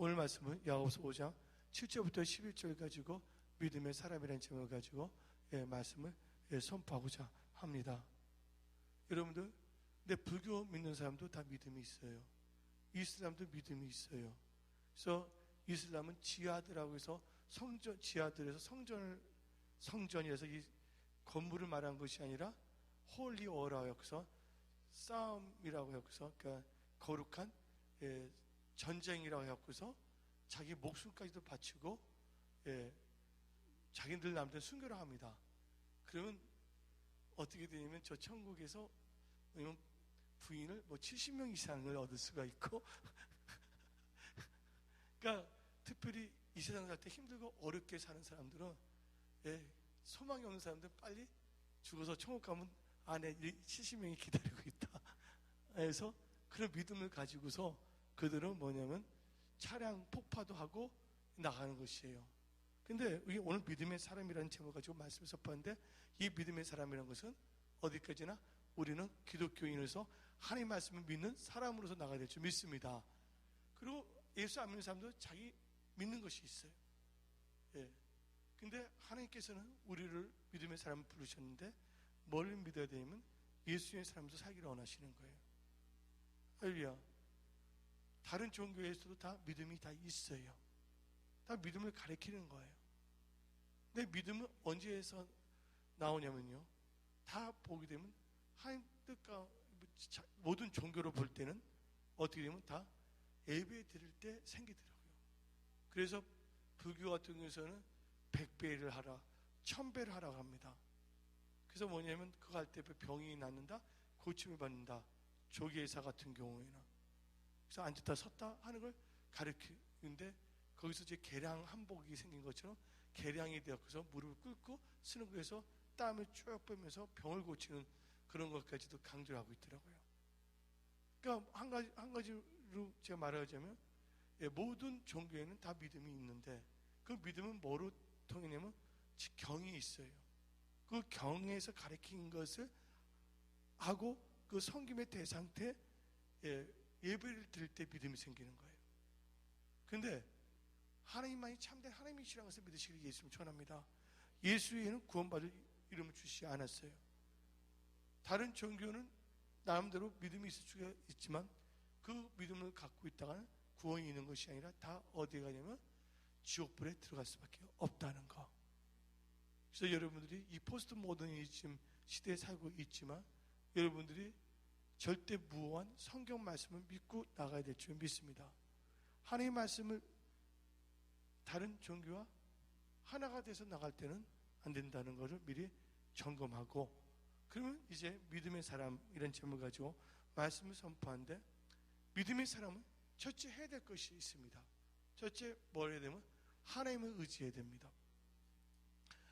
오늘 말씀은 야고보서 5장 7절부터 11절 가지고 믿음의 사람이라는 제목을 가지고 말씀을 선포하고자 합니다. 여러분들, 근데 불교 믿는 사람도 다 믿음이 있어요. 이슬람도 믿음이 있어요. 그래서 이슬람은 지하드라고 해서 지하드에서 성전이라서 이 건물을 말한 것이 아니라 홀리 어라고 해서 싸움이라고 해서 그러니까 거룩한 전쟁이라고 해서 자기 목숨까지도 바치고 자기들 남들 순교를 합니다. 그러면 어떻게 되냐면 저 천국에서 부인을 70명 이상을 얻을 수가 있고 그러니까 특별히 이 세상 살 때 힘들고 어렵게 사는 사람들은 소망이 없는 사람들은 빨리 죽어서 천국 가면 안에 70명이 기다리고 있다. 그래서 그런 믿음을 가지고서 그들은 뭐냐면 차량 폭파도 하고 나가는 것이에요. 근데 오늘 믿음의 사람이라는 제목을 가지고 말씀을 선포하는데 이 믿음의 사람이라는 것은 어디까지나 우리는 기독교인으로서 하나님 말씀을 믿는 사람으로서 나가야 될 줄 믿습니다. 그리고 예수 안 믿는 사람도 자기 믿는 것이 있어요. 근데 하나님께서는 우리를 믿음의 사람을 부르셨는데 뭘 믿어야 되냐면 예수의 사람으로서 살기를 원하시는 거예요. 할렐루야. 다른 종교에서도 다 믿음이 다 있어요. 다 믿음을 가리키는 거예요. 근데 믿음은 언제에서 나오냐면요, 다 보게 되면 하나님 뜻과 모든 종교로 볼 때는 어떻게 되면 다 예배 드릴 때 생기더라고요. 그래서 불교 같은 경우에는 100배를 하라, 1000배를 하라고 합니다. 그래서 뭐냐면 그거 할 때 병이 낫는다, 고침을 받는다, 조기의사 같은 경우에는. 그래서 앉았다 섰다 하는 걸 가르치는데 거기서 이제 계량 한복이 생긴 것처럼 계량이 되어서 무릎을 꿇고 쓰는 거에서 땀을 쭉 빼면서 병을 고치는 그런 것까지도 강조를 하고 있더라고요. 그러니까 한 가지로 제가 말하자면 모든 종교에는 다 믿음이 있는데 그 믿음은 뭐로 통이냐면 경이 있어요. 그 경에서 가르친 것을 하고 그 섬김의 대상태 예배를 드릴 때 믿음이 생기는 거예요. 그런데 하나님만이 참된 하나님이시라는 것을 믿으시기를 예수님 축원합니다. 예수 외에는 구원받을 이름을 주시지 않았어요. 다른 종교는 나름대로 믿음이 있을 수가 있지만 그 믿음을 갖고 있다가는 구원이 있는 것이 아니라 다 어디에 가냐면 지옥불에 들어갈 수밖에 없다는 거. 그래서 여러분들이 이 포스트 모더니즘 시대에 살고 있지만 여러분들이 절대 무오한 성경 말씀을 믿고 나가야 될 줄 믿습니다. 하나님의 말씀을 다른 종교와 하나가 돼서 나갈 때는 안 된다는 것을 미리 점검하고, 그러면 이제 믿음의 사람 이런 제목을 가지고 말씀을 선포하는데, 믿음의 사람은 첫째 해야 될 것이 있습니다. 첫째 뭘 해야 되면 하나님을 의지해야 됩니다.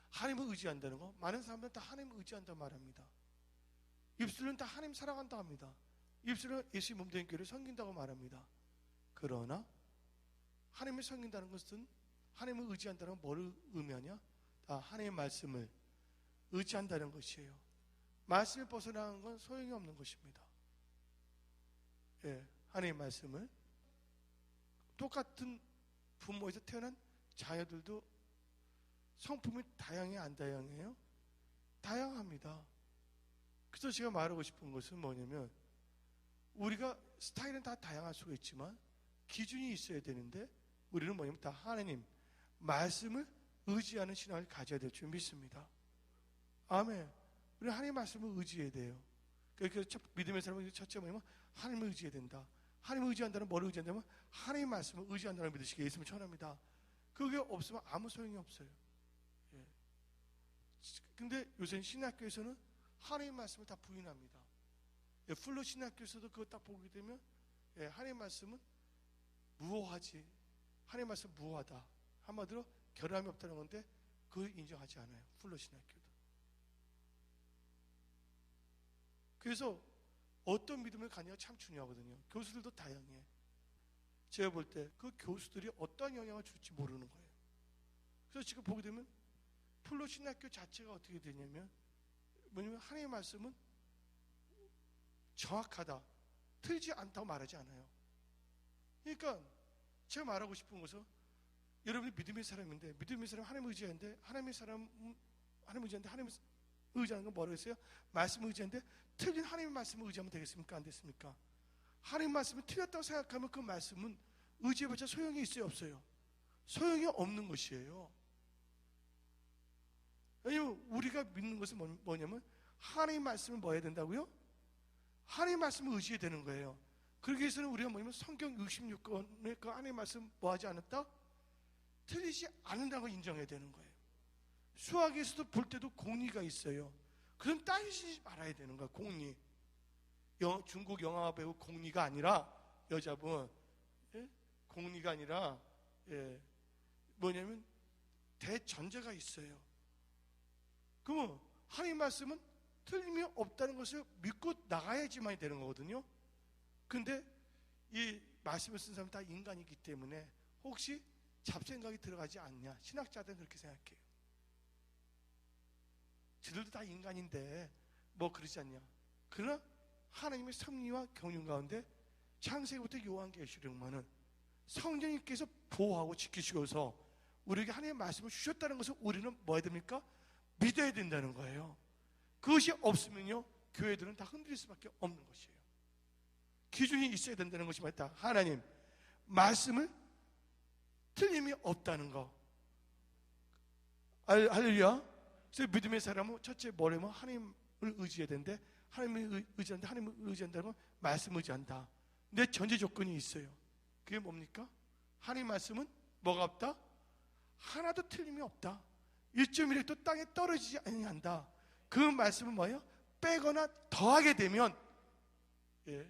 하나님을 의지한다는 거, 많은 사람들은 다 하나님을 의지한다 말합니다. 입술은 다 하나님 사랑한다 합니다. 입술은 예수의 몸된 교회를 섬긴다고 말합니다. 그러나 하나님을 섬긴다는 것은, 하나님을 의지한다는 건 뭘 의미하냐? 다 하나님의 말씀을 의지한다는 것이에요. 말씀을 벗어나는 건 소용이 없는 것입니다. 하나님의 말씀을, 똑같은 부모에서 태어난 자녀들도 성품이 다양해 안 다양해요? 다양합니다. 그래서 제가 말하고 싶은 것은 뭐냐면, 우리가 스타일은 다 다양할 수가 있지만 기준이 있어야 되는데, 우리는 뭐냐면 다 하나님 말씀을 의지하는 신앙을 가져야 될 줄 믿습니다. 아멘. 우리는 하나님 말씀을 의지해야 돼요. 그래서 믿음의 사람은 첫째 뭐냐면 하나님을 의지해야 된다. 하나님을 의지한다는 뭘 의지한다면 하나님 말씀을 의지한다는 믿으시기에 예수님을 축원합니다. 그게 없으면 아무 소용이 없어요. 근데 요새 신학교에서는 하나님 말씀을 다 부인합니다. 풀로 신학교에서도 그거 딱 보게 되면 하나님 말씀은 무호하지, 하나님 말씀 무호하다, 한마디로 결함이 없다는 건데 그걸 인정하지 않아요. 풀로 신학교도. 그래서 어떤 믿음을 갖냐가 참 중요하거든요. 교수들도 다양해. 제가 볼 때 그 교수들이 어떤 영향을 줄지 모르는 거예요. 그래서 지금 보게 되면 풀로 신학교 자체가 어떻게 되냐면 뭐냐면 하나님의 말씀은 정확하다, 틀리지 않다고 말하지 않아요. 그러니까 제가 말하고 싶은 것은 여러분이 믿음의 사람인데, 믿음의 사람 하나님 의지하는데, 하나님 의지하는 건 뭐라고 했어요? 말씀 의지하는데 틀린 하나님의 말씀을 의지하면 되겠습니까? 안 됐습니까? 하나님 말씀이 틀렸다고 생각하면 그 말씀은 의지해봤자 소용이 있어요, 없어요? 소용이 없는 것이에요. 왜냐면 우리가 믿는 것은 뭐냐면 하나님 말씀을 뭐 해야 된다고요? 하나님 말씀을 의지해야 되는 거예요. 그러기 위해서는 우리가 뭐냐면 성경 66권의 그 하나님 말씀 뭐 하지 않았다? 틀리지 않는다고 인정해야 되는 거예요. 수학에서도 볼 때도 공리가 있어요. 그럼 따지지 말아야 되는 거야. 공리. 중국 영화 배우 공리가 아니라, 여자분, 예? 공리가 아니라, 예, 뭐냐면 대전제가 있어요. 그러면 하나님 말씀은 틀림이 없다는 것을 믿고 나가야지만 되는 거거든요. 근데 이 말씀을 쓴 사람은 다 인간이기 때문에 혹시 잡생각이 들어가지 않냐, 신학자들은 그렇게 생각해요. 저들도 다 인간인데 뭐 그러지 않냐. 그러나 하나님의 섭리와 경륜 가운데 창세기부터 요한계시록만은 성령님께서 보호하고 지키시고서 우리에게 하나님의 말씀을 주셨다는 것을 우리는 뭐 해야 됩니까? 믿어야 된다는 거예요. 그것이 없으면요, 교회들은 다 흔들릴 수밖에 없는 것이에요. 기준이 있어야 된다는 것이 맞다. 하나님 말씀을 틀림이 없다는 거. 할렐루야. 그래서 믿음의 사람은 첫째 뭐냐면 하나님을 의지해야 되는데, 하나님을 의지하는데, 하나님을 의지한다는 건 말씀을 의지한다. 근데 전제 조건이 있어요. 그게 뭡니까? 하나님 말씀은 뭐가 없다? 하나도 틀림이 없다. 1.1획도 땅에 떨어지지 아니한다. 그 말씀은 뭐예요? 빼거나 더하게 되면, 예,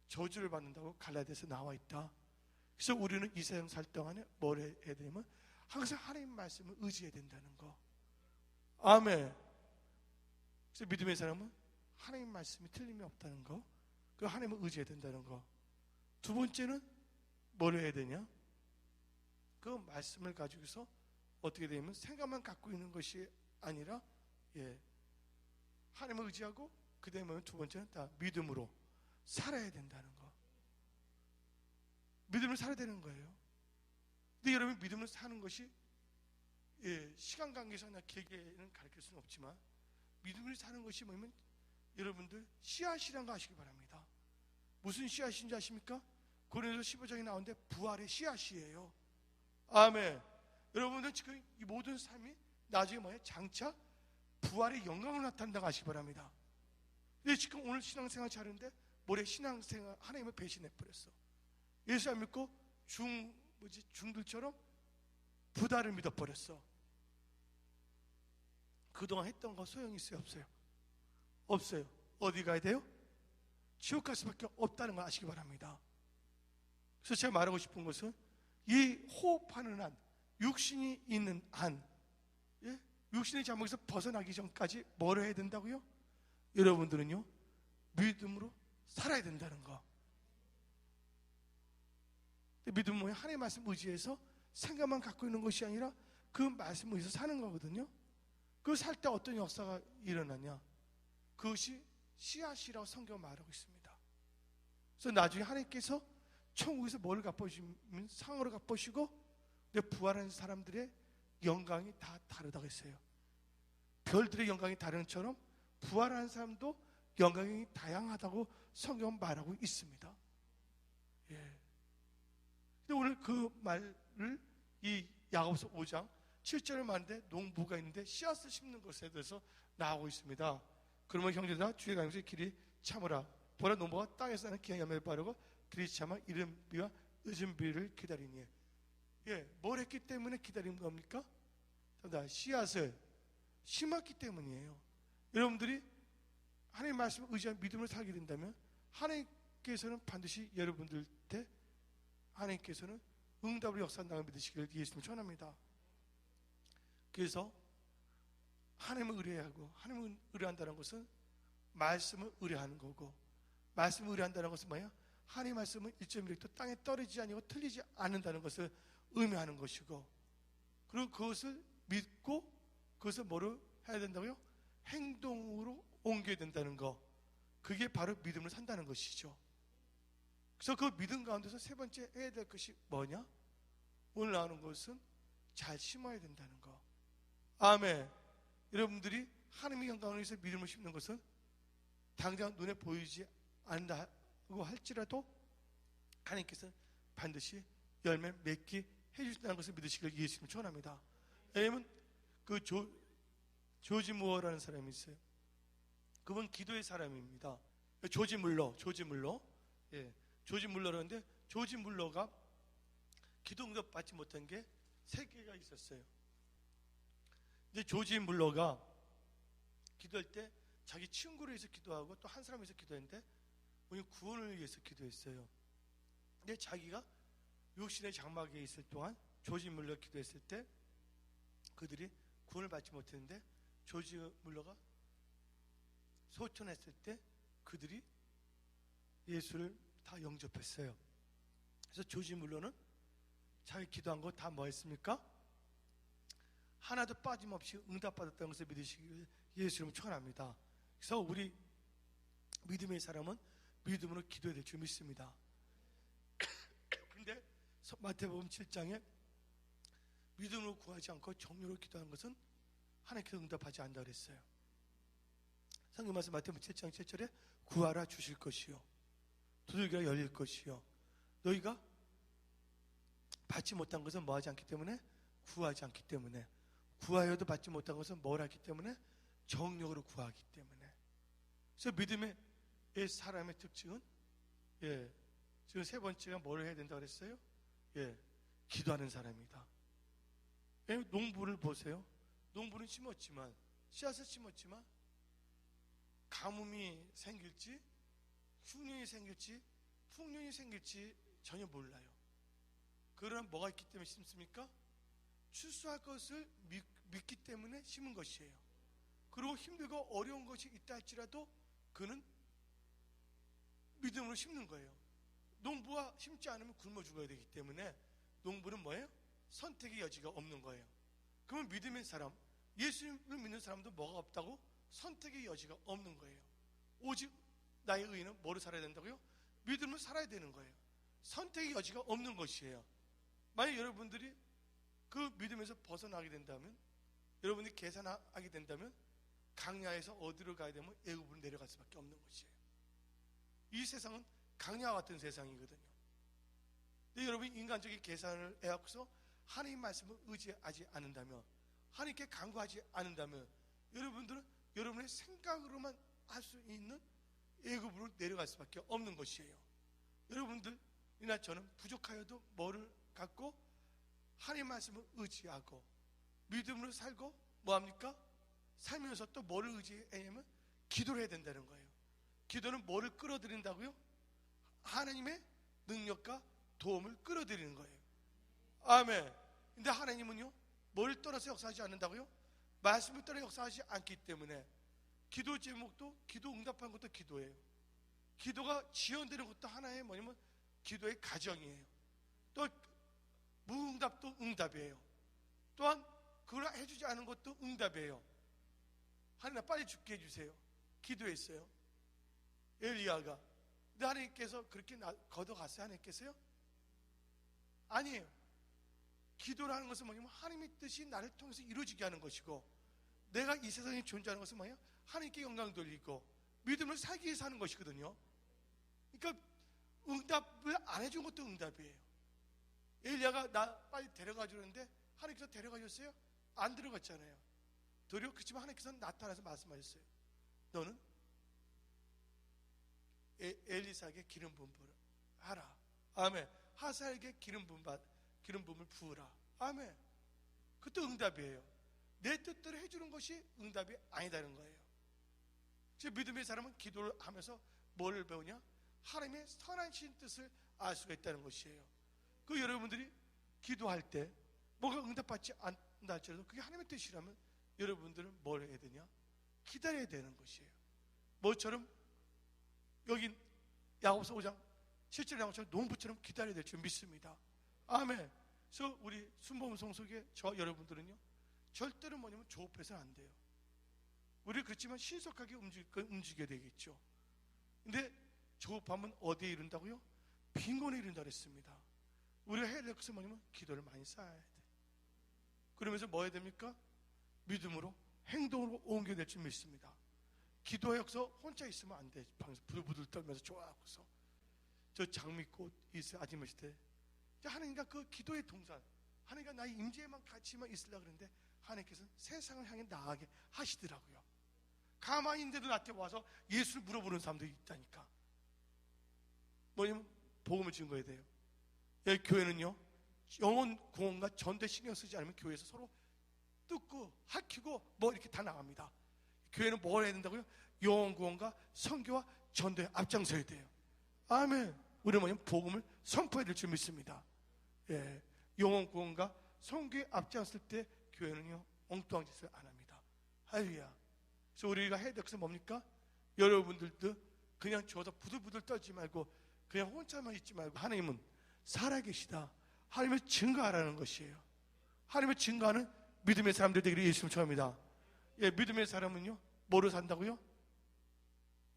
저주를 받는다고 갈라디아서에 나와 있다. 그래서 우리는 이 세상 살 동안에 뭘 해야 되냐면 항상 하나님 말씀을 의지해야 된다는 거. 아멘. 그래서 믿음의 사람은 하나님 말씀이 틀림이 없다는 거, 그 하나님을 의지해야 된다는 거. 두 번째는 뭘 해야 되냐? 그 말씀을 가지고서 어떻게 되냐면 생각만 갖고 있는 것이 아니라, 예, 하나님을 의지하고 그 다음에 두 번째는 다 믿음으로 살아야 된다는 거. 믿음을 살아야 되는 거예요. 근데 여러분, 믿음을 사는 것이, 예, 시간 관계상 길게는 가르칠 수는 없지만 믿음을 사는 것이 뭐냐면 여러분들 씨앗이란 거 아시기 바랍니다. 무슨 씨앗인지 아십니까? 고린도서 15장에 나오는데 부활의 씨앗이에요. 아멘. 여러분들 지금 이 모든 삶이 나중에 뭐예요? 장차 부활의 영광을 나타낸다고 아시기 바랍니다. 근데 지금 오늘 신앙생활 잘하는데 모레 신앙생활 하나님을 배신해버렸어. 예수 안 믿고 중들처럼 부다를 믿어버렸어. 그동안 했던 거 소용이 있어요, 없어요? 없어요. 어디 가야 돼요? 지옥 갈 수밖에 없다는 걸 아시기 바랍니다. 그래서 제가 말하고 싶은 것은 이 호흡하는 한, 육신이 있는 한, 예? 육신의 잠에서 벗어나기 전까지 뭘 해야 된다고요? 여러분들은요, 믿음으로 살아야 된다는 거. 믿음은 뭐예요? 하나님의 말씀 의지해서 생각만 갖고 있는 것이 아니라 그 말씀 의지해서 사는 거거든요. 그 살 때 어떤 역사가 일어나냐? 그것이 씨앗이라고 성경은 말하고 있습니다. 그래서 나중에 하나님께서 천국에서 뭘 갚아주시면 상으로 갚아주시고, 근데 부활하는 사람들의 영광이 다 다르다고 했어요. 별들의 영광이 다른 것처럼 부활하는 사람도 영광이 다양하다고 성경은 말하고 있습니다. 예. 근데 오늘 그 말을 이 야고보서 5장 7절을 말하는데 농부가 있는데 씨앗을 심는 것에 대해서 나오고 있습니다. 그러면 형제들아, 주의 강림의 길이 참으라. 보라, 농부가 땅에서 나는 기한 열매를 바르고 길이 참아 이른 비와 늦은 비를 기다리니. 예, 뭘 했기 때문에 기다린 겁니까? 씨앗을 심었기 때문이에요. 여러분들이 하나님의 말씀을 의지한 믿음을 살게 된다면 하나님께서는 반드시 여러분들한테 하나님께서는 응답을 역사한다고 믿으시기를 예수님 전합니다. 그래서 하나님을 의뢰하고, 하나님을 의뢰한다는 것은 말씀을 의뢰하는 거고, 말씀을 의뢰한다는 것은 뭐예요? 하나님의 말씀은 1.1획도 땅에 떨어지지 아니고 틀리지 않는다는 것을 의미하는 것이고, 그리고 그것을 믿고 그것을 뭐로 해야 된다고요? 행동으로 옮겨야 된다는 거. 그게 바로 믿음을 산다는 것이죠. 그래서 그 믿음 가운데서 세 번째 해야 될 것이 뭐냐? 오늘 나오는 것은 잘 심어야 된다는 거. 아멘. 여러분들이 하나님의 영광을 위해서 믿음을 심는 것은 당장 눈에 보이지 않는다고 할지라도 하나님께서 반드시 열매 맺게 해주신다는 것을 믿으시길 예수님 축원합니다. 왜냐하면 그 조지 무어라는 사람이 있어요. 그분 기도의 사람입니다. 조지 물러. 예, 조지 물러라는데 조지 물러가 기도 응답 받지 못한 게 3개가 있었어요. 근데 조지 물러가 기도할 때 자기 친구를 위해서 기도하고 또 한 사람을 위해서 기도했는데 우리 구원을 위해서 기도했어요. 근데 자기가 육신의 장막에 있을 동안 조지 물러 기도했을 때 그들이 구원을 받지 못했는데 조지 물러가 소천했을 때 그들이 예수를 다 영접했어요. 그래서 조지 물러는 자기 기도한 거 다 뭐 했습니까? 하나도 빠짐없이 응답받았다는 것을 믿으시길 예수 이름으로 축원합니다. 그래서 우리 믿음의 사람은 믿음으로 기도해야 될 줄 믿습니다. 근데 마태복음 7장에 믿음으로 구하지 않고 정욕으로 기도하는 것은 하나님께서 응답하지 않는다 그랬어요. 성경 말씀 마태복음 7장 7절에 구하라 주실 것이요 두들기라 열릴 것이요 너희가 받지 못한 것은 뭐하지 않기 때문에 구하지 않기 때문에 구하여도 받지 못한 것은 뭘 하기 때문에 정욕으로 구하기 때문에. 그래서 믿음의 사람의 특징은 지금 세 번째가 뭘 해야 된다고 그랬어요? 기도하는 사람이다. 농부를 보세요. 농부는 심었지만 씨앗을 심었지만 가뭄이 생길지 흉년이 생길지 풍년이 생길지 전혀 몰라요. 그러나 뭐가 있기 때문에 심습니까? 출수할 것을 믿기 때문에 심은 것이에요. 그리고 힘들고 어려운 것이 있다 할지라도 그는 믿음으로 심는 거예요. 농부가 심지 않으면 굶어 죽어야 되기 때문에 농부는 뭐예요? 선택의 여지가 없는 거예요. 그러면 믿음의 사람, 예수님을 믿는 사람도 뭐가 없다고? 선택의 여지가 없는 거예요. 오직 나의 의인은 뭐로 살아야 된다고요? 믿음을 살아야 되는 거예요. 선택의 여지가 없는 것이에요. 만약 여러분들이 그 믿음에서 벗어나게 된다면, 여러분이 계산하게 된다면 강야에서 어디로 가야 되면 애굽으로 내려갈 수밖에 없는 것이에요. 이 세상은 강야와 같은 세상이거든요. 근데 여러분이 인간적인 계산을 해갖고서 하나님 말씀을 의지하지 않는다면, 하나님께 간구하지 않는다면 여러분들은 여러분의 생각으로만 할 수 있는 애굽으로 내려갈 수밖에 없는 것이에요. 여러분들이나 저는 부족하여도 뭐를 갖고 하나님 말씀을 의지하고 믿음으로 살고 뭐합니까? 살면서 또 뭐를 의지하냐면 기도를 해야 된다는 거예요. 기도는 뭐를 끌어들인다고요? 하나님의 능력과 도움을 끌어들이는 거예요. 아멘. 근데 하나님은요 뭘 떠나서 역사하지 않는다고요? 말씀을 떠나 역사하지 않기 때문에 기도 제목도 기도 응답하는 것도 기도예요. 기도가 지연되는 것도 하나의 뭐냐면 기도의 가정이에요. 또 무응답도 응답이에요. 또한 그걸 해주지 않은 것도 응답이에요. 하나님 빨리 죽게 해주세요. 기도했어요. 엘리야가. 근데 하나님께서 그렇게 걷어갔어요? 하나님께서요? 아니에요. 기도라는 것은 뭐냐면 하나님의 뜻이 나를 통해서 이루어지게 하는 것이고, 내가 이 세상에 존재하는 것은 뭐냐? 하나님께 영광 돌리고 믿음을 살기 위해서 하는 것이거든요. 그러니까 응답을 안 해준 것도 응답이에요. 엘리야가 나 빨리 데려가 주는데 하나님께서 데려가 줬어요? 안 들어갔잖아요. 도리어 그렇지만 하나님께서 나타나서 말씀하셨어요. 너는 엘리사에게 기름 부음을 하라. 아멘. 하사에게 기름 부음을 부으라. 아멘. 그것도 응답이에요. 내 뜻대로 해주는 것이 응답이 아니다는 거예요. 즉 믿음의 사람은 기도를 하면서 뭘 배우냐? 하나님의 선하신 뜻을 알 수가 있다는 것이에요. 그 여러분들이 기도할 때 뭐가 응답받지 않는다 할지라도 그게 하나님의 뜻이라면 여러분들은 뭘 해야 되냐? 기다려야 되는 것이에요. 뭐처럼 여기 야고보서 5장 7절 양처럼 농부처럼 기다려야 될 줄 믿습니다. 아멘. 그래서 우리 순복음 속에 저 여러분들은요 절대로 뭐냐면 조급해서는 안 돼요. 우리 그렇지만 신속하게 움직여야 되겠죠. 근데 조급하면 어디에 이른다고요? 빈곤에 이른다 그랬습니다. 우리가 해야 될 것은 뭐냐면 기도를 많이 쌓아야 돼. 그러면서 뭐 해야 됩니까? 믿음으로 행동으로 옮겨야 될 줄 믿습니다. 기도해서 혼자 있으면 안 돼. 방에서 부들부들 떨면서 좋아하고서 저 장미꽃 있어요. 아침에 때 하나님과 그 기도의 동산, 하나님과 나의 임재에만 같이만 있으려고 그러는데 하나님께서는 세상을 향해 나아가게 하시더라고요. 가만히 있는데도 나한테 와서 예수를 물어보는 사람들이 있다니까. 뭐냐면 복음을 증거해야 돼요. 여기 교회는요, 영혼 구원과 전대 신경 쓰지 않으면 교회에서 서로 뜯고 핥히고 뭐 이렇게 다 나갑니다. 교회는 뭘 해야 된다고요? 영혼 구원과 선교와 전도에 앞장서야 돼요. 아멘. 우리는 뭐냐면 복음을 선포해야 될 줄 믿습니다. 예, 영혼 구원과 선교에 앞장설 때 교회는요 엉뚱한 짓을 안 합니다. 할렐루야. 그래서 우리가 해야 될 것은 뭡니까? 여러분들도 그냥 저도 부들부들 떨지 말고 그냥 혼자만 있지 말고 하나님은 살아계시다. 하나님을 증거하라는 것이에요. 하나님을 증거하는 믿음의 사람들 되기를 예수님 축원합니다. 예, 믿음의 사람은요 뭐로 산다고요?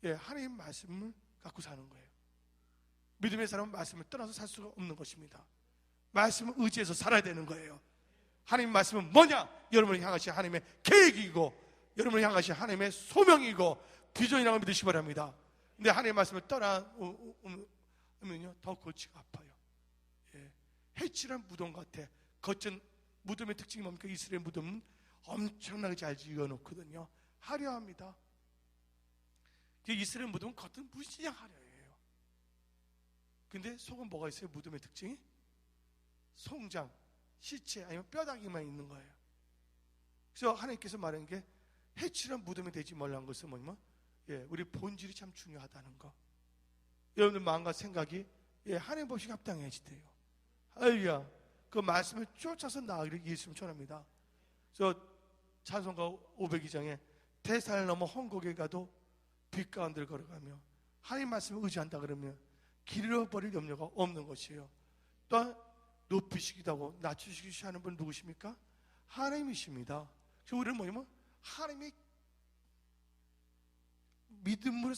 예, 하나님 말씀을 갖고 사는 거예요. 믿음의 사람은 말씀을 떠나서 살 수가 없는 것입니다. 말씀을 의지해서 살아야 되는 거예요. 하나님 말씀은 뭐냐? 여러분을 향하신 하나님의 계획이고 여러분을 향하신 하나님의 소명이고 비전이라고 믿으시기 바랍니다. 근데 하나님의 말씀을 떠나면요 더 골치가 아파요. 예, 해칠한 무덤 같아. 겉은 무덤의 특징이 뭡니까? 이스라엘 무덤은 엄청나게 잘 지어놓거든요. 화려합니다. 이스라엘 무덤은 겉은 무지장 화려해요. 근데 속은 뭐가 있어요? 무덤의 특징이? 송장, 시체 아니면 뼈다귀만 있는 거예요. 그래서 하나님께서 말하는 게 해칠한 무덤이 되지 말라는 것은 뭐냐면 예, 우리 본질이 참 중요하다는 거. 여러분들 마음과 생각이 예, 하나님 법칙에 합당해야지 돼요. 할렐루야. 그 말씀을 쫓아서 나아가기를 예수님 전합니다. 그래서 찬송가 502장에 대산을 넘어 헝곡에 가도 빛 가운데를 걸어가며 하나님 말씀을 의지한다 그러면 길 잃어버릴 염려가 없는 것이에요. 또한 높이시기도 하고 낮추시기도 하는 분 누구십니까? 하나님이십니다. 그래서 우리는 뭐냐면 하나님의 믿음으로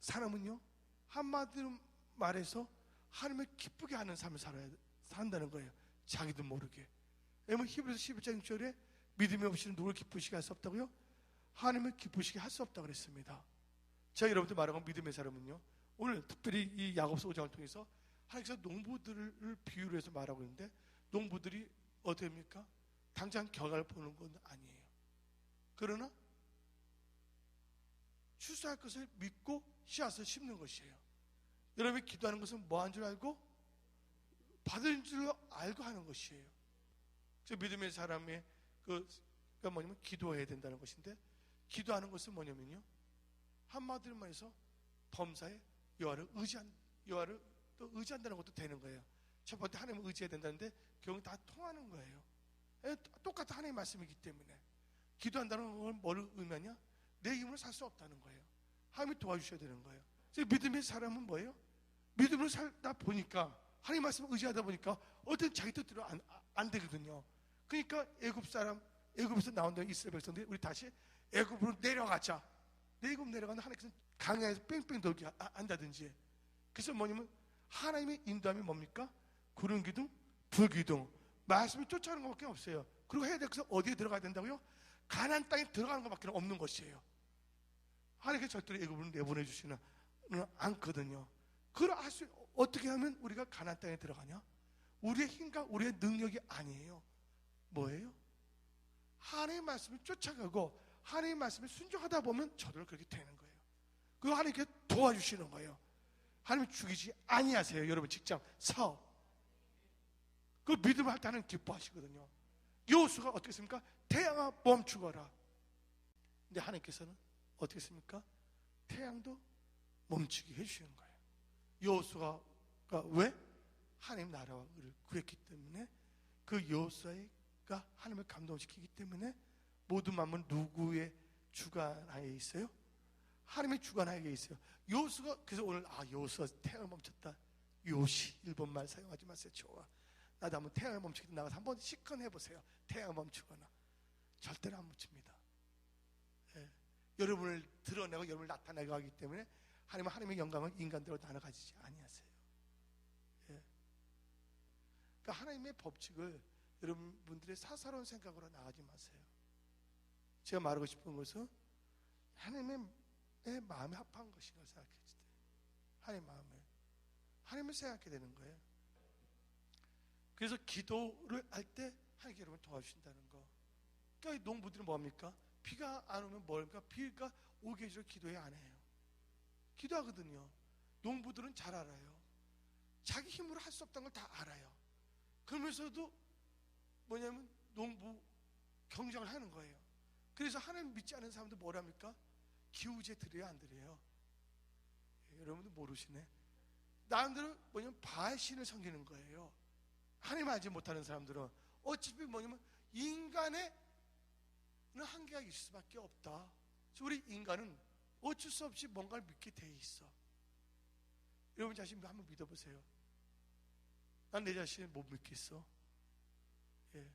사람은요 한마디로 말해서 하나님을 기쁘게 하는 삶을 산다는 거예요. 자기도 모르게. 왜냐면 히브리서 11장 6절에 믿음이 없이는 누구를 기쁘시게 할 수 없다고요? 하나님을 기쁘시게 할 수 없다고 그랬습니다. 제가 여러분들 말하고 믿음의 사람은요 오늘 특별히 이 야고보서 5장을 통해서 하나님께서 농부들을 비유로 해서 말하고 있는데 농부들이 어떻게 합니까? 당장 결과를 보는 건 아니에요. 그러나 추수할 것을 믿고 씨앗을 심는 것이에요. 여러분이 기도하는 것은 뭐 한 줄 알고? 받은 줄 알고 하는 것이에요. 그래서 믿음의 사람의 그러니까 뭐냐면 기도해야 된다는 것인데 기도하는 것은 뭐냐면요 한마디로 말해서 범사에 여호와를 또 의지한다는 것도 되는 거예요. 첫 번째 하나님을 의지해야 된다는데 결국 다 통하는 거예요. 똑같은 하나님의 말씀이기 때문에 기도한다는 건 뭘 의미하냐? 내 힘으로 살 수 없다는 거예요. 하나님이 도와주셔야 되는 거예요. 그래서 믿음의 사람은 뭐예요? 믿음으로 살다 보니까 하나님 말씀을 의지하다 보니까 어떤 자기 뜻대로 안 되거든요. 그러니까 애굽에서 나온 이스라엘 백성들이 우리 다시 애굽으로 내려가자. 애굽 내려가는 하나님께서 강야에서 뺑뺑 돌게 한다든지. 그래서 뭐냐면 하나님의 인도함이 뭡니까? 구름 기둥, 불 기둥. 말씀을 쫓아가는 것밖에 없어요. 그리고 해야 될 것은 어디에 들어가야 된다고요? 가나안 땅에 들어가는 것밖에 없는 것이에요. 하나님께서 절대로 애굽으로 내보내 주시는 않거든요. 그걸 어떻게 하면 우리가 가나안 땅에 들어가냐? 우리의 힘과 우리의 능력이 아니에요. 뭐예요? 하나님의 말씀을 쫓아가고 하나님의 말씀에 순종하다 보면 저절로 그렇게 되는 거예요. 그거 하나님께 도와주시는 거예요. 하나님 죽이지 아니하세요. 여러분 직장, 사업. 그 믿음을 할 때 하나님 기뻐하시거든요. 여호수아가 어떻게 했습니까? 태양아 멈추거라. 근데 하나님께서는 어떻게 했습니까? 태양도 멈추게 해주시는 거예요. 여호수아가 왜? 하나님 나라를 구했기 때문에 그 여호수아가 하나님을 감동시키기 때문에 모든 만물 누구의 주관하에 있어요? 하나님의 주관하에 있어요. 여호수아가 그래서 오늘 여호수아 태양을 멈췄다. 요시 일본말 사용하지 마세요. 좋아. 나도 한번 태양을 멈추기 나가서 한번 시큰 해보세요. 태양을 멈추거나 절대로 안 멈춥니다. 예. 여러분을 드러내고 여러분을 나타내고 하기 때문에 하나님은 하나님의 영광을 인간대로 나눠 가지지 아니하세요. 그러니까 하나님의 법칙을 여러분들의 사사로운 생각으로 나가지 마세요. 제가 말하고 싶은 것은 하나님의 마음에 합한 것인가 생각했을 때, 하나님의 마음에 하나님을 생각하게 되는 거예요. 그래서 기도를 할 때 하나님께 여러분 도와주신다는 거. 그러니까 농부들은 뭐합니까? 비가 안 오면 뭡니까? 비가 오게 해주려 기도해 안 해요? 기도하거든요. 농부들은 잘 알아요. 자기 힘으로 할 수 없다는 걸 다 알아요. 그러면서도 뭐냐면 농부 경쟁을 하는 거예요. 그래서 하나님 믿지 않는 사람들 뭐랍니까? 기우제 드려야 안 드려요? 여러분들 모르시네. 나름대로 뭐냐면 바알 신을 섬기는 거예요. 하나님 알지 못하는 사람들은 어차피 뭐냐면 인간의 한계가 있을 수밖에 없다. 우리 인간은 어쩔 수 없이 뭔가를 믿게 돼 있어. 여러분 자신도 한번 믿어보세요. 난 내 자신을 못 믿겠어. 예.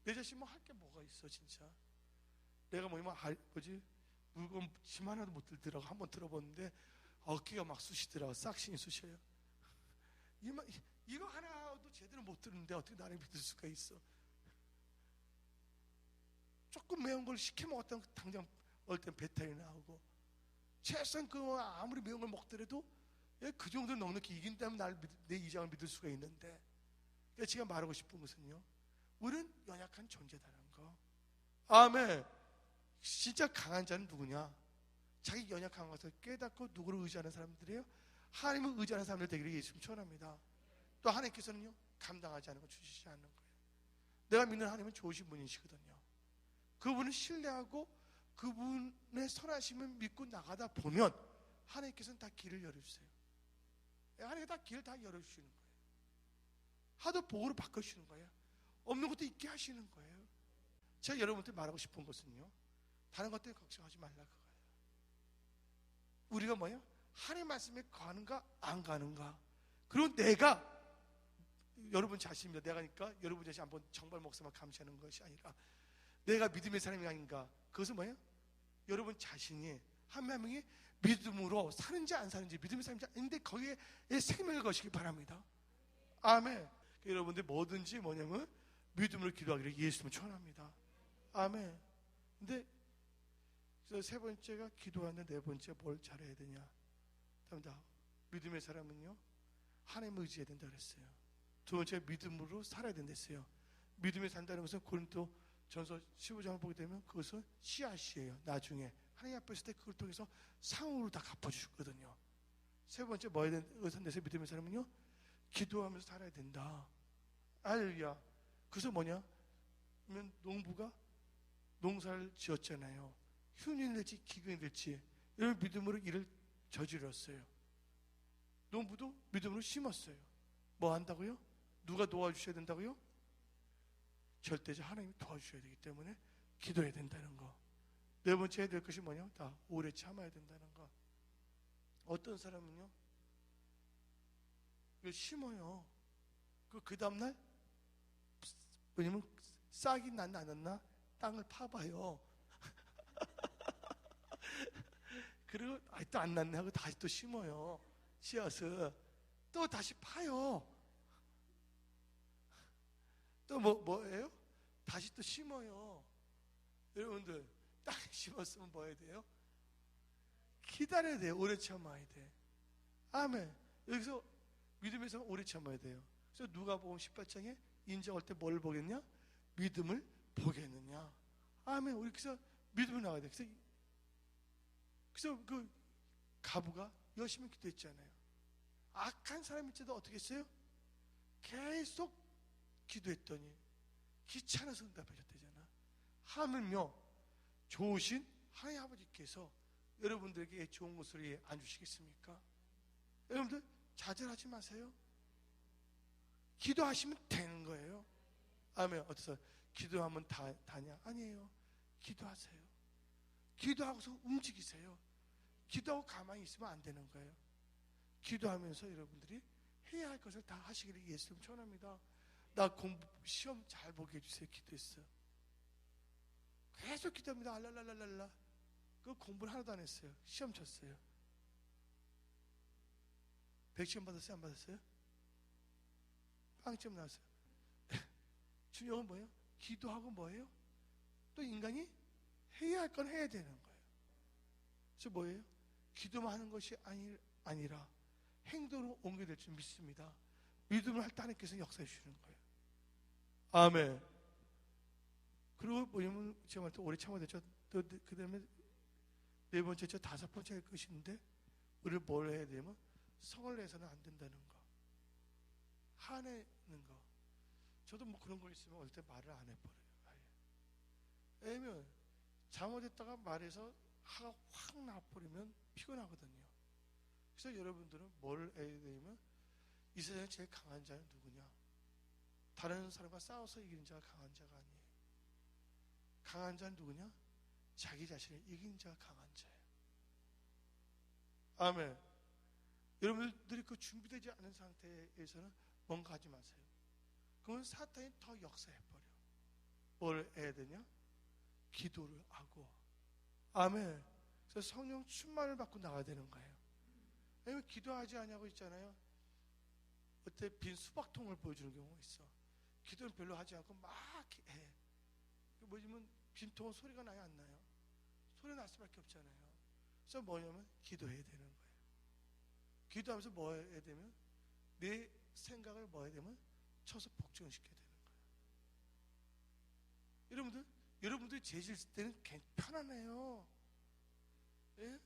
내 자신 뭐 할 게 뭐가 있어 진짜. 내가 물건 짐 하나도 못 들더라고. 한번 들어봤는데 어깨가 막 쑤시더라고. 싹신이 쑤셔요. 이거 하나도 제대로 못 들었는데 어떻게 나를 믿을 수가 있어. 조금 매운 걸 시켜 먹었다면 당장 어떨 땐 배탈이 나오고, 최소한 아무리 매운 걸 먹더라도 그 정도 넉넉히 이긴다면 내 이장을 믿을 수가 있는데, 그러니까 제가 말하고 싶은 것은요, 우리는 연약한 존재다라는 거. 아멘. 진짜 강한 자는 누구냐? 자기 연약한 것을 깨닫고 누구를 의지하는 사람들이에요? 하나님을 의지하는 사람들 되기를 예수님 축원합니다. 또 하나님께서는요, 감당하지 않은 거 주시지 않는 거예요. 내가 믿는 하나님은 좋으신 분이시거든요. 그분을 신뢰하고 그분의 선하심을 믿고 나가다 보면 하나님께서는 다 길을 열어주세요. 하나님께서 다 길을 다 열어주시는 거예요. 하도 복으로 바꿔주시는 거예요. 없는 것도 있게 하시는 거예요. 제가 여러분한테 말하고 싶은 것은요, 다른 것 때문에 걱정하지 말라 그거예요. 우리가 뭐예요? 하나님 말씀에 가는가 안 가는가. 그리고 내가 여러분 자신입니다. 내가니까 여러분 자신 한번 정말 목사만 감시하는 것이 아니라 내가 믿음의 사람이 아닌가. 그것은 뭐예요? 여러분 자신이 한 명이 믿음으로 사는지 안 사는지, 믿음의 사람인지 아닌데 거기에 생명을 거시기 바랍니다. 아멘. 여러분들 뭐든지 뭐냐면 믿음으로 기도하기를 예수님을 축원합니다. 아멘. 근데 세 번째가 기도하는데, 네 번째 뭘 잘해야 되냐? 믿음의 사람은요, 하나님을 의지해야 된다 그랬어요. 두 번째 믿음으로 살아야 된다 했어요. 믿음에 산다는 것은 고린도 전서 15장을 보게 되면 그것은 씨앗이에요. 나중에 하나님 앞에 있을 때 그걸 통해서 상으로 다 갚아주거든요. 세 번째 뭐야 된다? 믿음의 사람은요, 기도하면서 살아야 된다. 할렐루야. 그래서 뭐냐? 그러면 농부가 농사를 지었잖아요. 흉년이 될지 기근이 될지 이런 믿음으로 일을 저질렀어요. 농부도 믿음으로 심었어요. 뭐 한다고요? 누가 도와주셔야 된다고요? 절대적 하나님이 도와주셔야 되기 때문에 기도해야 된다는 거. 네 번째 해야 될 것이 뭐냐? 다 오래 참아야 된다는 거. 어떤 사람은요, 이거 심어요. 그 다음날 뭐냐면 싹이 났나 안 났나 땅을 파봐요. 그리고 또 안 났네 하고 다시 또 심어요. 씨앗을 또 다시 파요. 또 뭐예요? 다시 또 심어요. 여러분들 땅에 심었으면 뭐 해야 돼요? 기다려야 돼요. 오래 참아야 돼. 아멘. 여기서 믿음에서 오래 참아야 돼요. 그래서 누가복음 18장에 인정할 때 뭘 보겠냐? 믿음을 보겠느냐. 아멘. 우리 그래서 믿음을 나가야 돼. 그래서 그 가부가 열심히 기도했잖아요. 악한 사람일지도 어떻게 했어요? 계속 기도했더니 귀찮아서 응답하셨대잖아. 하물며 좋으신 하나님 아버지께서 여러분들에게 좋은 것을 안 주시겠습니까? 여러분들 좌절하지 마세요. 기도하시면 되는 거예요. 아멘. 어떠세요? 기도하면 다냐? 아니에요. 기도하세요. 기도하고서 움직이세요. 기도하고 가만히 있으면 안 되는 거예요. 기도하면서 여러분들이 해야 할 것을 다 하시기를 예수님 축원합니다. 나 공부 시험 잘 보게 해주세요. 기도했어요. 계속 기도합니다. 알랄랄랄라. 그 공부를 하나도 안 했어요. 시험 쳤어요. 100시험 받았어요? 안 받았어요? 빵점 나왔어요. 중요한 건 뭐예요? 기도하고 뭐예요? 또 인간이 해야 할 건 해야 되는 거예요. 그래서 뭐예요? 기도만 하는 것이 아니라 행동으로 옮겨야 될 줄 믿습니다. 믿음을 할 때 하나님께서 역사해 주시는 거예요. 아멘. 그리고 뭐냐면 제가 말할 때 오래 참아야 되죠. 또 그 다음에 네 번째, 다섯 번째 할 것인데 우리를 뭘 해야 되냐면 성을 내서는 안 된다는 거. 화내는 거. 저도 뭐 그런 거 있으면 어릴 때 말을 안 해버려요. 왜냐면 잘못했다가 말해서 화가 확 나버리면 피곤하거든요. 그래서 여러분들은 뭘 해야 되냐면 이 세상에 제일 강한 자는 누구냐? 다른 사람과 싸워서 이기는 자가 강한 자가 아니에요. 강한 자는 누구냐? 자기 자신을 이기는 자가 강한 자예요. 아멘. 여러분들이 그 준비되지 않은 상태에서는 뭔가 하지 마세요. 그러면 사탄이 더 역사해버려. 뭘 해야 되냐? 기도를 하고. 아멘. 그래서 성령 충만을 받고 나가야 되는 거예요. 왜냐면 기도하지 않냐고 있잖아요. 어때 빈 수박통을 보여주는 경우가 있어. 기도는 별로 하지 않고 막 해. 뭐냐면 빈통은 소리가 나요, 안 나요? 소리 날 수밖에 없잖아요. 그래서 뭐냐면 기도해야 되는 거예요. 기도하면서 뭐 해야 되면 내 생각을 뭐 해야 되면 쳐서 복종시켜야 되는 거예요. 여러분들이 재질 쓸 때는 편안해요. 예?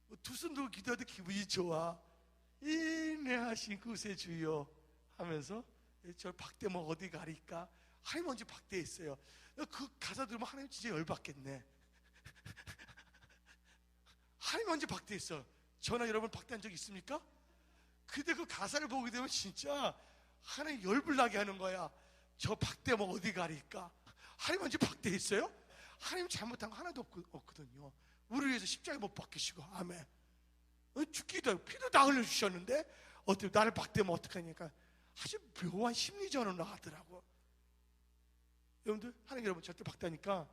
뭐 두 손 들고 기도해도 기분이 좋아. 인내하신 구세주여 하면서 저 박대목 어디 가리까? 하나님 언제 박대했어요? 그 가사 들으면 하나님 진짜 열받겠네. 하나님 언제 박대했어? 저나 여러분 박대한 적 있습니까? 근데 그 가사를 보게 되면 진짜 하나님 열불나게 하는 거야. 저 박대목 어디 가리까? 하나님 언제 박대했어요? 하나님 잘못한 거 하나도 없거든요. 우리를 위해서 십자가에 못 박히시고. 아멘. 죽기도 피도 다 흘려주셨는데 어떻게 나를 박대면 어떡하니까 아주 묘한 심리전으로 나가더라고. 여러분들 하나님 여러분 절대 박대하니까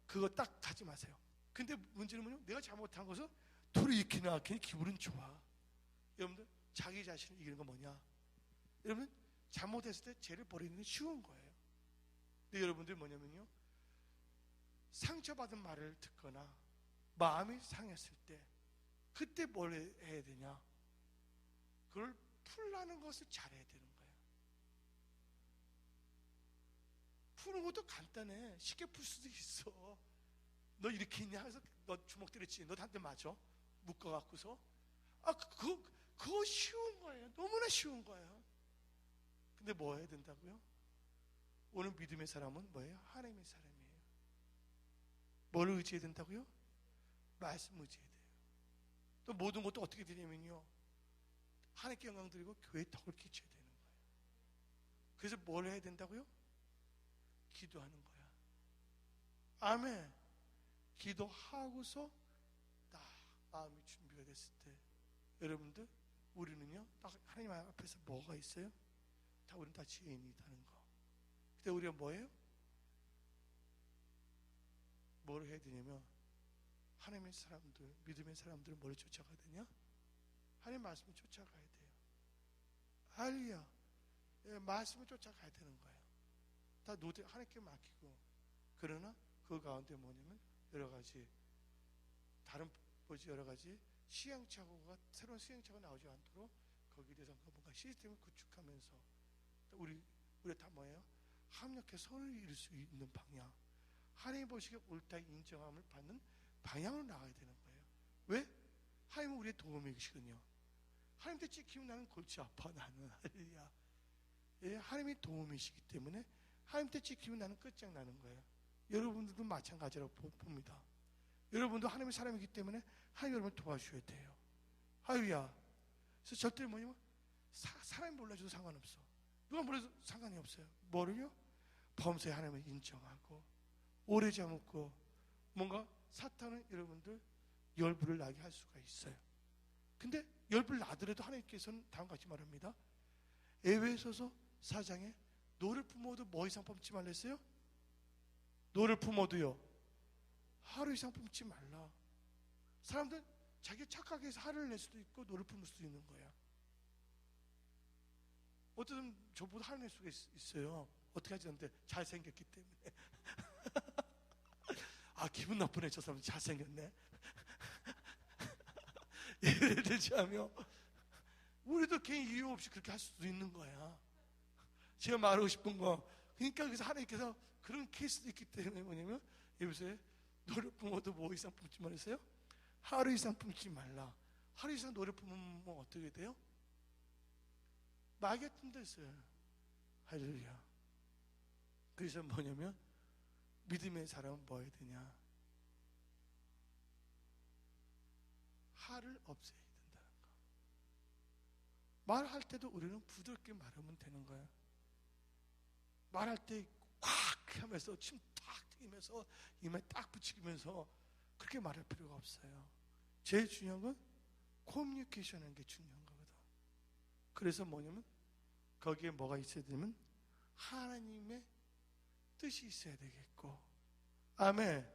그거 딱 가지 마세요. 근데 문제는 뭐냐면 내가 잘못한 것은 둘이 이기나 괜히 기분은 좋아. 여러분들 자기 자신을 이기는 건 뭐냐? 여러분 잘못했을 때 죄를 버리는 게 쉬운 거예요. 근데 여러분들 뭐냐면요, 상처받은 말을 듣거나 마음이 상했을 때 그때 뭘 해야 되냐? 그걸 풀라는 것을 잘해야 되는 거예요. 푸는 것도 간단해. 쉽게 풀 수도 있어. 너 이렇게 있냐? 해서 너 주먹 때렸지. 너 한 대 맞아. 묶어갖고서. 그거 쉬운 거예요. 너무나 쉬운 거예요. 근데 뭐 해야 된다고요? 오늘 믿음의 사람은 뭐예요? 하나님의 사람이에요. 뭘 의지해야 된다고요? 말씀 의지해야 돼요. 또 모든 것도 어떻게 되냐면요, 하나님께 영광 드리고 교회에 덕을 끼쳐야 되는 거예요. 그래서 뭘 해야 된다고요? 기도하는 거야. 아멘. 기도하고서 딱 마음이 준비가 됐을 때 여러분들 우리는요 딱 하나님 앞에서 뭐가 있어요? 우리는 다 죄인이 있다는 거. 근데 우리가 뭐예요? 뭘 해야 되냐면 하나님의 사람들, 믿음의 사람들은 뭘 쫓아가야 되냐? 하나님 말씀을 쫓아가야 돼요. 할렐루야. 예, 말씀을 쫓아가야 되는 거예요. 다 하나님께 맡기고. 그러나 그 가운데 뭐냐면 여러 가지 다른 여러 가지 시행착오가 새로운 시행착오가 나오지 않도록 거기에 대해서 뭔가 시스템을 구축하면서 우리가 다 뭐예요? 합력해서 선을 이룰 수 있는 방향, 하나님 보시기에 옳다 인정함을 받는 방향으로 나가야 되는 거예요. 왜? 하나님은 우리의 도움이시거든요. 하나님 때 찍히면 나는 골치 아파. 나는 할렐루야. 예, 하나님이 도움이시기 때문에 하나님 때 찍히면 나는 끝장나는 거예요. 여러분들도 마찬가지라고 봅니다. 여러분도 하나님의 사람이기 때문에 하나님 여러분을 도와주셔야 돼요. 할렐루야. 그래서 절대 뭐냐면 사람이 몰라줘도 상관없어. 누가 몰라도 상관이 없어요. 뭐를요? 범죄 하나님을 인정하고 오래 참고 뭔가 사탄은 여러분들 열불을 나게 할 수가 있어요. 근데 열불 나더라도 하나님께서는 다음과 같이 말합니다. 에베소서 4장에 노를 품어도 뭐 이상 품지 말라 했어요? 노를 품어도요 하루 이상 품지 말라. 사람들은 자기 착하게 해서 화를 낼 수도 있고 노를 품을 수도 있는 거야. 어떤 저보다 화를 낼 수가 있어요. 어떻게 하지 않는데 잘생겼기 때문에. 아, 기분 나쁘네. 저 사람 잘생겼네. 예를 들자면 우리도 개인 이유 없이 그렇게 할 수도 있는 거야. 제가 말하고 싶은 거, 그러니까 그래서 하나님께서 그런 케이스도 있기 때문에 뭐냐면 여기서 노래 품어도 뭐 이상 품지 말으세요? 하루 이상 품지 말라. 하루 이상 노래 품으면 뭐 어떻게 돼요? 마귀가 튼댔어요. 할렐루야. 그래서 뭐냐면 믿음의 사람은 뭐 해야 되냐? 하를 없애야 된다는 거. 말할 때도 우리는 부드럽게 말하면 되는 거야. 말할 때 꽉 하면서 침 탁 튀기면서 입에 딱 붙이면서 그렇게 말할 필요가 없어요. 제일 중요한 건 커뮤니케이션 하는 게 중요한 거거든. 그래서 뭐냐면 거기에 뭐가 있어야 되면 하나님의 뜻이 있어야 되겠고, 아멘.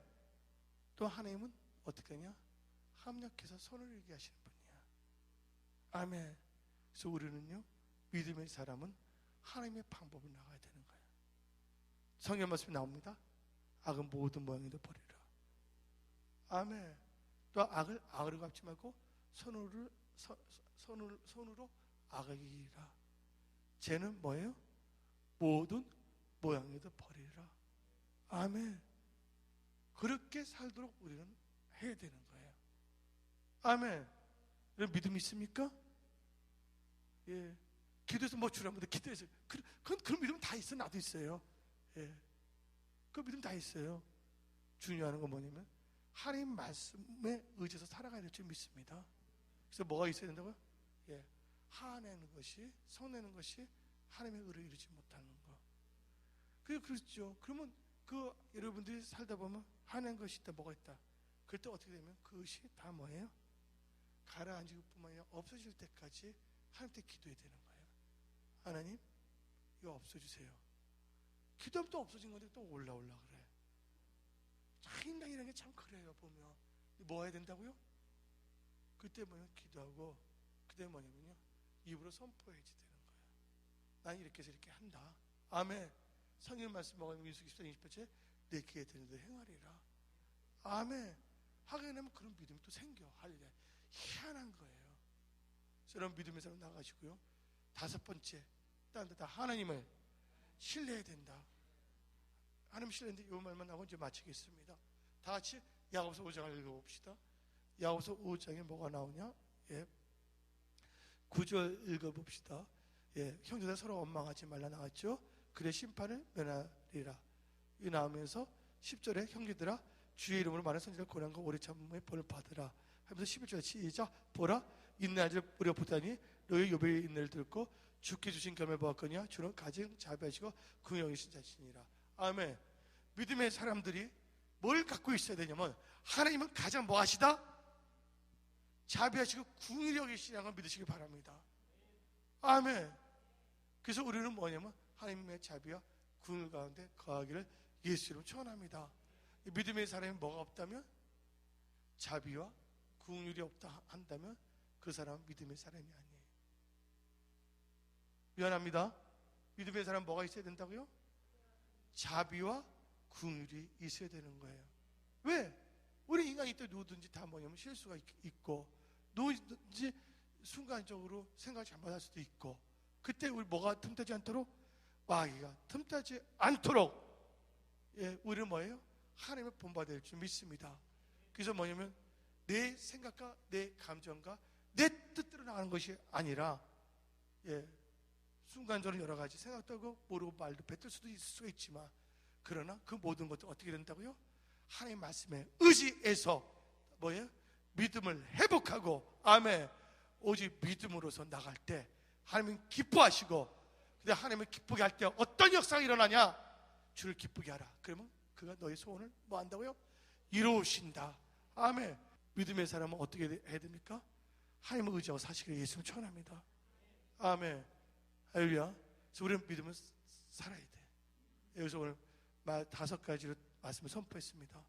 또 하나님은 어떻게 하냐? 합력해서 손을 이루게 하시는 분이야. 아멘. 그래서 우리는요, 믿음의 사람은 하나님의 방법을 나가야 되는 거예요. 성경 말씀이 나옵니다. 악은 모든 모양이도 버리라. 아멘. 또 악을 악으로 갚지 말고 손으로 악을 이기라. 쟤는 뭐예요? 모든 모양에도 버리라. 아멘. 그렇게 살도록 우리는 해야 되는 거예요. 아멘. 여러분 믿음 있습니까? 예. 기도해서 뭐 주라면 기도해서 그런 믿음 다 있어. 나도 있어요. 예. 그 믿음 다 있어요. 중요한 건 뭐냐면 하나님 말씀에 의지해서 살아가야 될 줄 믿습니다. 그래서 뭐가 있어야 된다고요? 예. 화내는 것이, 성내는 것이 하나님의 의를 이루지 못하는 거. 그렇죠. 그러면 여러분들이 살다 보면 화낸 것이 있다, 뭐가 있다. 그럴 때 어떻게 되면 그것이 다 뭐예요? 가라앉을 뿐만 아니라 없어질 때까지 하나님께 기도해야 되는 거예요. 하나님, 이거 없어주세요. 기도하면 또 없어진 건데 또 올라 그래. 참 인간이라는 게 참 그래요. 보면 뭐 해야 된다고요? 그때 뭐냐면 기도하고, 그때 뭐냐면요, 입으로 선포해야지 되는 거예요. 난 이렇게 해서 이렇게 한다. 아멘. 성경 말씀 먹으면 민수기 14장 28절 내 귀에 들은 대로 행하리라. 아멘. 하게 되면 그런 믿음이 또 생겨. 할렐루야. 희한한 거예요. 여러분 믿음의 사람 나가시고요. 5번째, 딴 데다 하나님을 신뢰해야 된다. 하나님 신뢰인데 이 말만 나오고 이제 마치겠습니다. 다 같이 야고보서 5장을 읽어봅시다. 야고보서 5장에 뭐가 나오냐? 예. 9절 읽어봅시다. 예. 형제들 서로 원망하지 말라 나왔죠? 그래 심판을 면하리라. 이 나오면서 10절에 형제들아 주의 이름으로 많은 선지자를 고난과 오래 참음의 벌을 받으라 하면서 11절에 시작. 보라 인내하지 우리가 보다니 너희 요배의 인내를 듣고 주께 주신 겸을 보았거니와 주는 가증 자비하시고 긍휼하신 자신이라. 아멘. 믿음의 사람들이 뭘 갖고 있어야 되냐면 하나님은 가장 뭐 하시다? 자비하시고 긍휼히 여기시는 걸 믿으시기 바랍니다. 아멘. 그래서 우리는 뭐냐면 하나님의 자비와 긍휼 가운데 거하기를 예수 이름으로 축원합니다. 믿음의 사람이 뭐가 없다면? 자비와 긍휼이 없다 한다면 그 사람은 믿음의 사람이 아니에요. 미안합니다. 믿음의 사람은 뭐가 있어야 된다고요? 자비와 긍휼이 있어야 되는 거예요. 왜? 우리 인간이 또 누구든지 다 뭐냐면 실수가 있고 누구든지 순간적으로 생각을 잘못할 수도 있고, 그때 우리 뭐가 틈타지 않도록, 마귀가 틈타지 않도록, 예, 우리는 뭐예요? 하나님을 본받을 줄 믿습니다. 그래서 뭐냐면 내 생각과 내 감정과 내 뜻대로 나가는 것이 아니라, 예, 순간적으로 여러 가지 생각도 하고 모르고 말도 뱉을 수도 있을 수가 있지만, 그러나 그 모든 것도 어떻게 된다고요? 하나님의 말씀에 의지해서 뭐예요? 믿음을 회복하고, 아멘. 오직 믿음으로서 나갈 때 하나님은 기뻐하시고, 근데 하나님을 기쁘게 할 때 어떤 역사가 일어나냐? 주를 기쁘게 하라. 그러면 그가 너의 소원을 뭐 한다고요? 이루신다. 아멘. 믿음의 사람은 어떻게 해야 됩니까? 하나님을 의지하고 사시기를 예수님 축원합니다. 아멘. 할렐루야. 그래서 우리는 믿음을 살아야 돼. 여기서 오늘 5가지로 말씀을 선포했습니다.